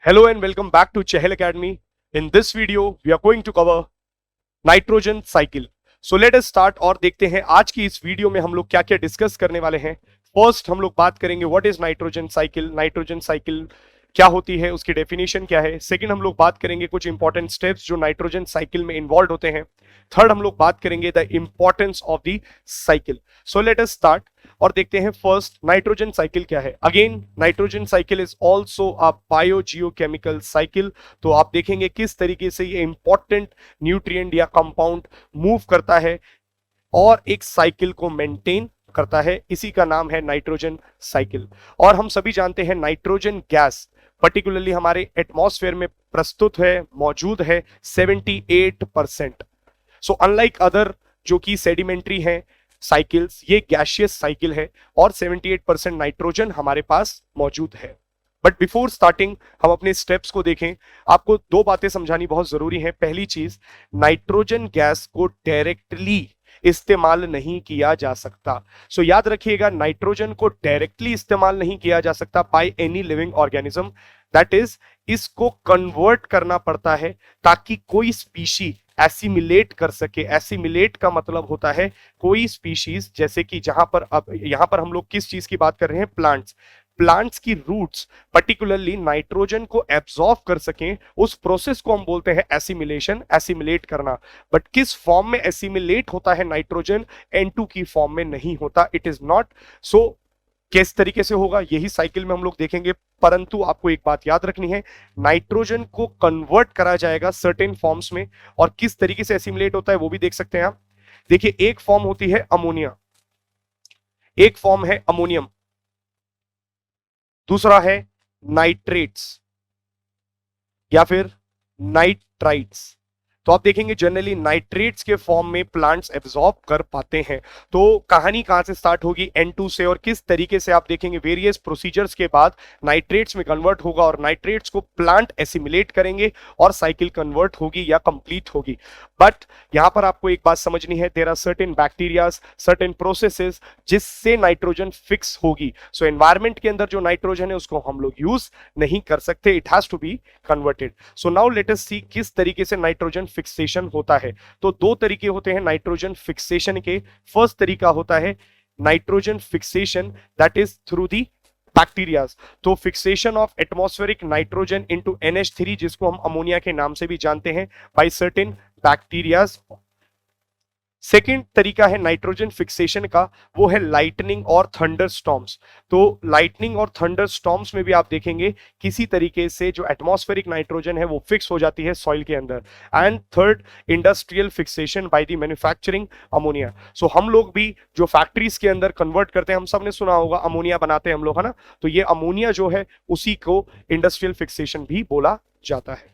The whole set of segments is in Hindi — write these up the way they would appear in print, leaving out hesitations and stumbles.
Hello and welcome back to Chehel Academy. In this video, we are going to cover nitrogen cycle. So let us start और देखते हैं आज की इस वीडियो में हम लोग क्या क्या डिस्कस करने वाले हैं। फर्स्ट हम लोग बात करेंगे what is nitrogen cycle, nitrogen cycle क्या होती है, उसकी डेफिनेशन क्या है। सेकंड हम लोग बात करेंगे कुछ इंपॉर्टेंट स्टेप्स जो नाइट्रोजन साइकिल में इन्वॉल्व होते हैं। थर्ड हम लोग बात करेंगे the importance of the cycle. So let us start और देखते हैं फर्स्ट नाइट्रोजन साइकिल क्या है। Again nitrogen cycle is also a biogeochemical cycle. तो आप देखेंगे किस तरीके से ये इंपॉर्टेंट न्यूट्रिएंट या कंपाउंड मूव करता है और एक साइकिल को मेंटेन करता है, इसी का नाम है नाइट्रोजन साइकिल। और हम सभी जानते हैं नाइट्रोजन गैस पर्टिकुलरली हमारे एटमॉस्फेयर में प्रस्तुत है, मौजूद है 78%। सो अनलाइक अदर जो कि सेडिमेंट्री है साइकिल्स, ये गैशियस साइकिल है और 78% नाइट्रोजन हमारे पास मौजूद है। बट बिफोर स्टार्टिंग हम अपने स्टेप्स को देखें, आपको दो बातें समझानी बहुत जरूरी है। पहली चीज, नाइट्रोजन गैस को डायरेक्टली इस्तेमाल नहीं किया जा सकता। सो याद रखिएगा, नाइट्रोजन को डायरेक्टली इस्तेमाल नहीं किया जा सकता by any living organism. That is, इसको कन्वर्ट करना पड़ता है ताकि कोई स्पीशी एसिमिलेट कर सके। एसिमिलेट का मतलब होता है कोई स्पीशीज, जैसे कि जहां पर अब यहां पर हम लोग किस चीज की बात कर रहे हैं, प्लांट्स। प्लांट्स की रूट्स पर्टिकुलरली नाइट्रोजन को एब्जॉर्ब कर सकें, उस प्रोसेस को हम बोलते हैं एसिमिलेशन, एसिमिलेट करना। बट किस फॉर्म में एसिमिलेट होता है नाइट्रोजन? N2 की फॉर्म में नहीं होता। It is not so. किस तरीके से होगा यही साइकिल में हम लोग देखेंगे, परंतु आपको एक बात याद रखनी है, नाइट्रोजन को कन्वर्ट करा जाएगा सर्टेन फॉर्म्स में। और किस तरीके से एसिमिलेट होता है वो भी देख सकते हैं आप। देखिए, एक फॉर्म होती है अमोनिया, एक फॉर्म है अमोनियम, दूसरा है नाइट्रेट्स या फिर नाइट्राइट्स। तो आप देखेंगे जनरली नाइट्रेट्स के फॉर्म में प्लांट्स एब्जॉर्ब कर पाते हैं। तो कहानी कहां से स्टार्ट होगी? N2 से। और किस तरीके से आप देखेंगे वेरियस प्रोसीजर्स के बाद नाइट्रेट्स में कन्वर्ट होगा और नाइट्रेट्स को प्लांट एसिमिलेट करेंगे और साइकिल कन्वर्ट होगी या कंप्लीट होगी। बट यहां पर आपको एक बात समझनी है, there are certain bacterias, certain processes जिससे नाइट्रोजन फिक्स होगी। सो एनवायरमेंट के अंदर जो नाइट्रोजन है उसको हम लोग यूज नहीं कर सकते, it has to be converted. So now let us see किस तरीके से नाइट्रोजन फिक्सेशन होता है। तो दो तरीके होते हैं नाइट्रोजन फिक्सेशन के। फर्स्ट तरीका होता है nitrogen fixation, that is through the bacterias. तो fixation of atmospheric nitrogen into NH3, जिसको हम अमोनिया के नाम से भी जानते हैं, बाय सर्टेन बैक्टीरियाज। सेकेंड तरीका है नाइट्रोजन फिक्सेशन का, वो है लाइटनिंग और थंडर स्टॉर्म्स। तो लाइटनिंग और थंडर स्टॉर्म्स में भी आप देखेंगे किसी तरीके से जो एटमॉस्फेरिक नाइट्रोजन है वो फिक्स हो जाती है सॉइल के अंदर। And third, industrial fixation by the manufacturing ammonia. So हम लोग भी जो फैक्ट्रीज के अंदर कन्वर्ट करते हैं, हम सब ने सुना होगा अमोनिया बनाते हैं हम लोग, है ना। तो ये अमोनिया जो है उसी को इंडस्ट्रियल फिक्सेशन भी बोला जाता है।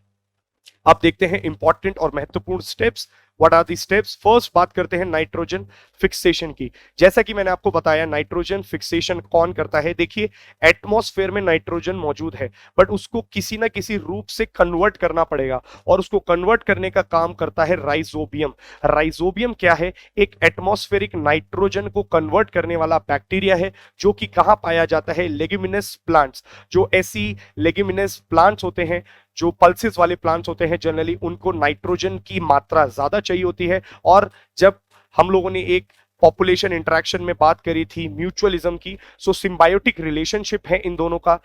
अब देखते हैं इंपॉर्टेंट और महत्वपूर्ण steps. What are the steps? First बात करते हैं नाइट्रोजन फिक्सेशन की। जैसा कि मैंने आपको बताया, नाइट्रोजन फिक्सेशन कौन करता है? देखिए, एटमॉस्फेयर में नाइट्रोजन मौजूद है बट उसको किसी ना किसी रूप से कन्वर्ट करना पड़ेगा और उसको कन्वर्ट करने का काम करता है राइजोबियम। राइजोबियम क्या है? एक एटमॉस्फेरिक नाइट्रोजन को कन्वर्ट करने वाला बैक्टीरिया है जो कि कहां पाया जाता है? Leguminous plants. जो ऐसी लेग्यूमिनस प्लांट्स होते हैं, जो पल्सेस वाले प्लांट्स होते हैं, जनरली उनको नाइट्रोजन की मात्रा ज्यादा चाहिए होती है। और जब हम लोगों ने एक पॉपुलेशन इंटरेक्शन में बात करी थी म्यूचुअलिज्म की, सो सिम्बायोटिक रिलेशनशिप है इन दोनों का।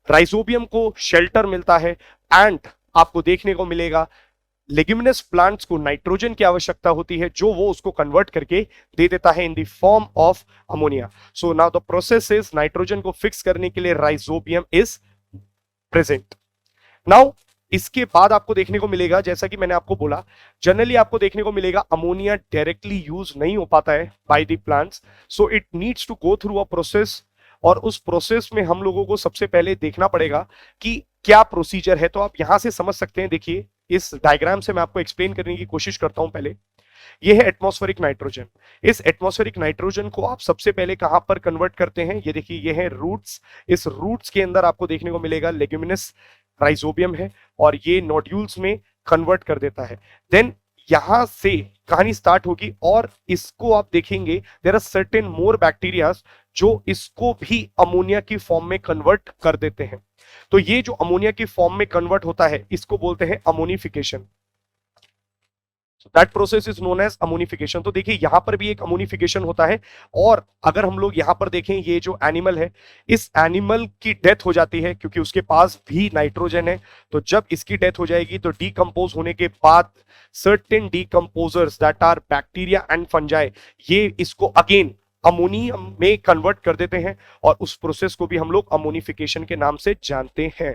राइजोबियम को शेल्टर मिलता है एंड आपको देखने को मिलेगा लेग्यूमिनस प्लांट्स को नाइट्रोजन की आवश्यकता होती है जो वो उसको कन्वर्ट करके दे देता है in the form of ammonia. So now the process is, nitrogen को फिक्स करने के लिए राइजोबियम इज प्रेजेंट। नाउ इसके बाद आपको देखने को मिलेगा, जैसा कि मैंने आपको बोला, जनरली आपको देखने को मिलेगा अमोनिया डायरेक्टली यूज नहीं हो पाता है by the plants. So it needs to go through a process. और उस प्रोसेस में हम लोगों को सबसे पहले देखना पड़ेगा कि क्या प्रोसीजर है। तो आप यहां से समझ सकते हैं, देखिए इस डायग्राम से मैं आपको एक्सप्लेन करने की कोशिश करता हूं। पहले ये है एटमॉस्फेरिक नाइट्रोजन। इस एटमॉस्फेरिक नाइट्रोजन को आप सबसे पहले कहां पर कन्वर्ट करते हैं? ये देखिए, ये है रूट्स। इस रूट्स के अंदर आपको देखने को मिलेगा लेग्यूमिनस राइजोबियम है और ये नोड्यूल्स में कन्वर्ट कर देता है। देन यहां से कहानी स्टार्ट होगी और इसको आप देखेंगे there are certain more bacteria जो इसको भी अमोनिया की फॉर्म में कन्वर्ट कर देते हैं। तो ये जो अमोनिया की फॉर्म में कन्वर्ट होता है इसको बोलते हैं ammonification. That process is known as ammonification. तो देखिए यहां पर भी एक अमोनिफिकेशन होता है। और अगर हम लोग यहां पर देखें, ये जो एनिमल है, इस एनिमल की डेथ हो जाती है क्योंकि उसके पास भी नाइट्रोजन है। तो जब इसकी डेथ हो जाएगी तो डीकंपोज होने के बाद certain decomposers that are bacteria and fungi, ये इसको अगेन अमोनियम में कन्वर्ट कर देते हैं और उस प्रोसेस को भी हम लोग अमोनिफिकेशन के नाम से जानते हैं।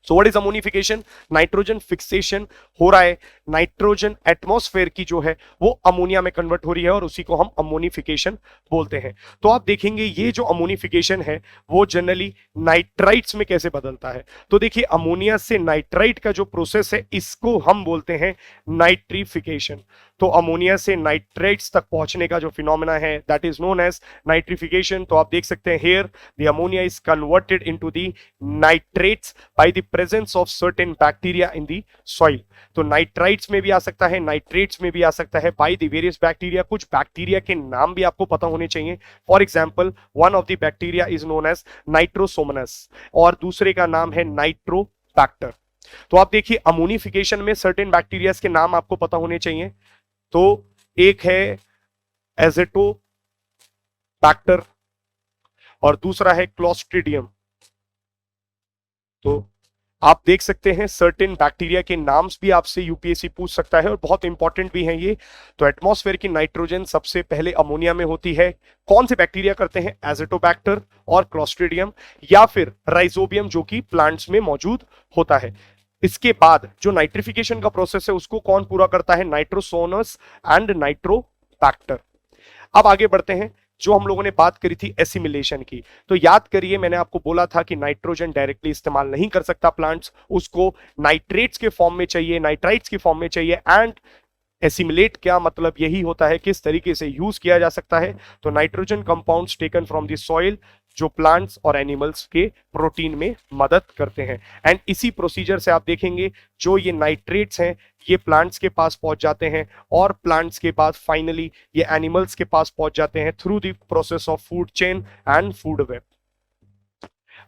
So what is ammonification? Nitrogen fixation हो रहा है, नाइट्रोजन एटमॉस्फेयर की जो है वो अमोनिया में कन्वर्ट हो रही है और उसी को हम अमोनिफिकेशन बोलते हैं। तो आप देखेंगे ये जो अमोनिफिकेशन है वो जनरली नाइट्राइट्स में कैसे बदलता है। तो देखिए अमोनिया से नाइट्राइट का जो प्रोसेस है इसको हम बोलते हैं नाइट्रिफिकेशन। तो अमोनिया से नाइट्राइट्स तक पहुंचने का जो फिनोमेना है that is known as nitrification. तो आप देख सकते हैं here the ammonia is converted into the nitrates by the presence of certain bacteria in the soil. तो नाइट्राइट्स में भी आ सकता है, नाइट्रेट्स में भी आ सकता है बाय द वेरियस बैक्टीरिया। कुछ बैक्टीरिया के नाम भी आपको पता होने चाहिए। For example one of the bacteria is known as nitrosomonas और दूसरे का नाम है नाइट्रोबैक्टर। तो आप देखिए अमोनिफिकेशन में सर्टेन बैक्टीरिया के नाम आपको पता होने चाहिए। तो एक है एजेटोबैक्टर और दूसरा है क्लोस्ट्रिडियम। तो आप देख सकते हैं सर्टेन बैक्टीरिया के नाम्स भी आपसे यूपीएससी पूछ सकता है और बहुत इंपॉर्टेंट भी हैं ये। तो एटमॉस्फेयर की नाइट्रोजन सबसे पहले अमोनिया में होती है। कौन से बैक्टीरिया करते हैं? एजेटोबैक्टर और क्लोस्ट्रिडियम या फिर राइजोबियम जो कि प्लांट्स में मौजूद होता है। इसके बाद जो नाइट्रिफिकेशन का प्रोसेस है उसको कौन पूरा करता है? नाइट्रोसोनस एंड नाइट्रोबैक्टर। अब आगे बढ़ते हैं। जो हम लोगों ने बात करी थी एसिमिलेशन की, तो याद करिए मैंने आपको बोला था कि नाइट्रोजन डायरेक्टली इस्तेमाल नहीं कर सकता प्लांट्स, उसको नाइट्रेट्स के फॉर्म में चाहिए, नाइट्राइट्स के फॉर्म में चाहिए। एंड एसिमिलेट क्या मतलब यही होता है किस तरीके से यूज किया जा सकता है। तो nitrogen compounds taken from the soil जो प्लांट्स और एनिमल्स के प्रोटीन में मदद करते हैं। एंड इसी प्रोसीजर से आप देखेंगे जो ये नाइट्रेट्स हैं ये प्लांट्स के पास पहुंच जाते हैं और प्लांट्स के बाद फाइनली ये एनिमल्स के पास पहुंच जाते हैं through the process of food chain and food web.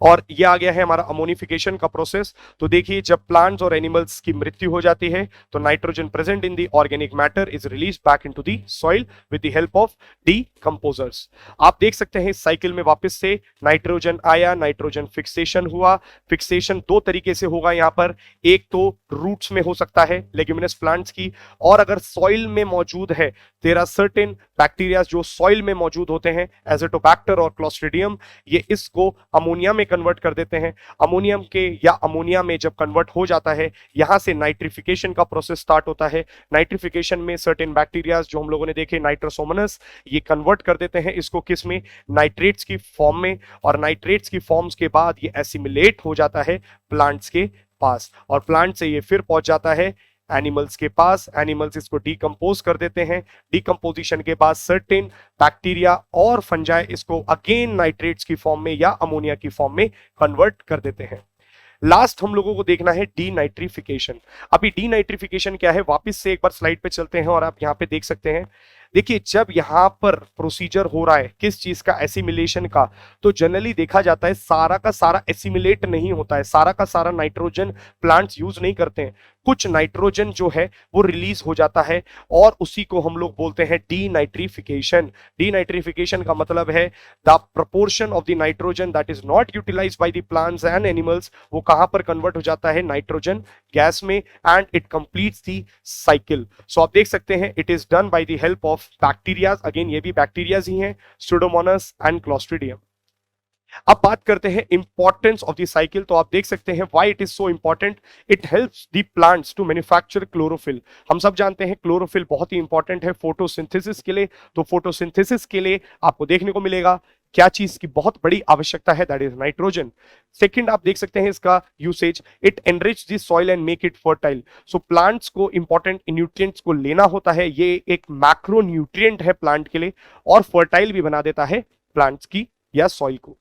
और ये आ गया है हमारा अमोनिफिकेशन का प्रोसेस। तो देखिए जब प्लांट्स और एनिमल्स की मृत्यु हो जाती है तो nitrogen present in the organic matter is release back into the soil with the help of decomposers. आप देख सकते हैं इस साइकिल में वापस से नाइट्रोजन आया, नाइट्रोजन फिक्सेशन हुआ। फिक्सेशन दो तरीके से होगा यहाँ पर, एक तो रूट्स में हो सकता है लेग्यूमिनस प्लांट्स की, और अगर सॉइल में मौजूद है देयर आर सर्टेन बैक्टीरिया जो सॉइल में मौजूद होते हैं एजेटोबैक्टर और क्लोस्ट्रिडियम, ये इसको अमोनिया में कन्वर्ट कर देते हैं। अमोनियम के या अमोनिया में जब कन्वर्ट हो जाता है यहां से नाइट्रिफिकेशन का प्रोसेस स्टार्ट होता है। नाइट्रिफिकेशन में सर्टेन बैक्टीरिया जो हम लोगों ने देखे नाइट्रोसोमनस, ये कन्वर्ट कर देते हैं इसको किस में? नाइट्रेट्स की फॉर्म में। और नाइट्रेट्स की फॉर्म्स के बाद ये एसिमिलेट हो जाता है प्लांट्स के पास और प्लांट से ये फिर पहुंच जाता है एनिमल्स के पास। एनिमल्स इसको डीकंपोज कर देते हैं। डीकंपोजिशन के बाद सर्टेन बैक्टीरिया और फंजाई इसको अगेन नाइट्रेट्स की फॉर्म में या अमोनिया की फॉर्म में कन्वर्ट कर देते हैं। लास्ट हम लोगों को देखना है डीनाइट्रिफिकेशन। अभी डीनाइट्रिफिकेशन क्या है वापस से एक बार स्लाइड पे चलते हैं और आप यहाँ पे देख सकते हैं। देखिए जब यहाँ पर प्रोसीजर हो रहा है किस चीज का? एसिमिलेशन का। तो जनरली देखा जाता है सारा का सारा एसिमिलेट नहीं होता है, सारा का सारा नाइट्रोजन प्लांट्स यूज नहीं करते हैं। कुछ नाइट्रोजन जो है वो रिलीज हो जाता है और उसी को हम लोग बोलते हैं डीनाइट्रिफिकेशन। डीनाइट्रिफिकेशन का मतलब है the proportion of the nitrogen that is not utilised by the plants and animals, वो कहां पर कन्वर्ट हो जाता है? नाइट्रोजन गैस में। And it completes the cycle. So आप देख सकते हैं it is done by the help of bacteria. Again ये भी बैक्टीरिया ही हैं, सुडोमोनास एंड क्लोस्ट्रिडियम। अब बात करते हैं इंपॉर्टेंस ऑफ द साइकिल। तो आप देख सकते हैं why it is so important. It helps the plants to manufacture chlorophyll. हम सब जानते हैं क्लोरोफिल बहुत ही इंपॉर्टेंट है फोटोसिंथेसिस के लिए। तो फोटोसिंथेसिस के लिए आपको देखने को मिलेगा क्या चीज की बहुत बड़ी आवश्यकता है? That is nitrogen. सेकंड आप देख सकते हैं इसका usage, it enrich the soil and make it fertile. So plants को इंपॉर्टेंट न्यूट्रिएंट्स को लेना होता है, ये एक मैक्रो न्यूट्रिएंट है प्लांट के लिए और फर्टाइल भी बना देता है प्लांट्स की या सॉइल को।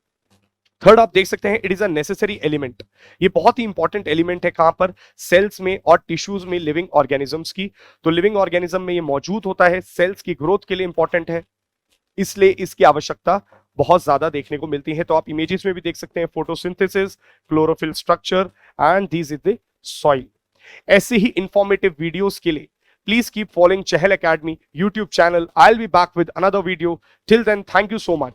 थर्ड आप देख सकते हैं it is a necessary element. ये बहुत ही इंपॉर्टेंट एलिमेंट है कहां पर, सेल्स में और टिश्यूज में लिविंग ऑर्गेनिजम्स की। तो लिविंग ऑर्गेनिज्म में ये मौजूद होता है, सेल्स की ग्रोथ के लिए इंपॉर्टेंट है, इसलिए इसकी आवश्यकता बहुत ज्यादा देखने को मिलती है। तो आप इमेजेस में भी देख सकते हैं photosynthesis, chlorophyll structure and this is the soil. ऐसे ही इंफॉर्मेटिव वीडियोस के लिए please keep following Chahal academy YouTube channel. I will be back with another video. Till then thank you so much.